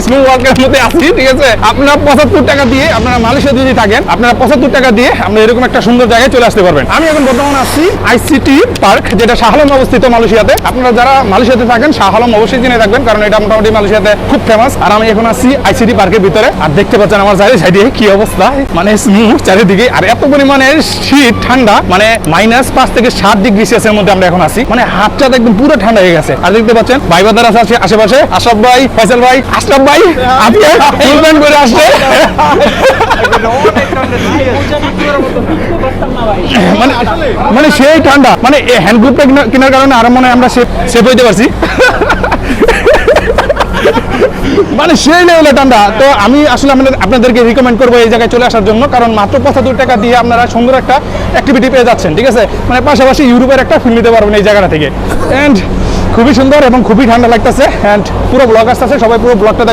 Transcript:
Snow ওয়াকের মধ্যে আছি, ঠিক আছে। আপনারা 75 টাকা দিয়ে, আপনারা মালয়েশিয়াতে যদি থাকেন, আপনারা 75 টাকা দিয়ে আমরা এরকম একটা সুন্দর জায়গায় চলে আসতে পারবেন। আমি এখন বর্তমানে আসছি আইসিটি পার্ক, যেটা শাহ আলম অবস্থিত মালয়েশিয়াতে। আপনারা যারা মালয়েশিয়াতে থাকেন শাহ আলম অবশ্যই জেনে থাকবেন, কারণ এটা মোটামুটি মালয়েশিয়াতে খুব ফেমাস। আর আমি এখন আসছি আইসিটি পার্কের ভিতরে, আর দেখতে পাচ্ছেন আমার চারিদিকে কি অবস্থা, মানে স্মুথ চারিদিকে, আর এত পরিমাণে শীত ঠান্ডা, মানে -5 থেকে 7 ডিগ্রি সেলসিয়াসের মধ্যে আমরা এখন আছি, মানে হাতটা একদম পুরো ঠান্ডা হয়ে গেছে। আর দেখতে পাচ্ছেন ভাই বাদার আছে আশেপাশে, আশরাফ ভাই, ফয়সাল ভাই, আশরাফ ভাই আপনি ফুলপ্যান্ট করে আসছে, মানে সেই ঠান্ডা, মানে হ্যান্ড গ্রুপটা কেনার কারণে আরো মনে হয় আমরা সেভ হইতে পারছি, মানে সেই লেভেলে ঠান্ডা। তো আমি আসলে আপনাদেরকে রিকমেন্ড করবো এই জায়গায় চলে আসার জন্য, কারণ মাত্র 75 টাকা দিয়ে আপনারা সুন্দর একটা অ্যাক্টিভিটি পেয়ে যাচ্ছেন, ঠিক আছে। মানে পাশাপাশি ইউরোপের একটা ফিল নিতে পারবেন এই জায়গাটা থেকে। অ্যান্ড খুবই সুন্দর এবং খুবই ঠান্ডা লাগতেছে, অ্যান্ড পুরো ব্লগ আসতেছে, সবাই পুরো ব্লগটা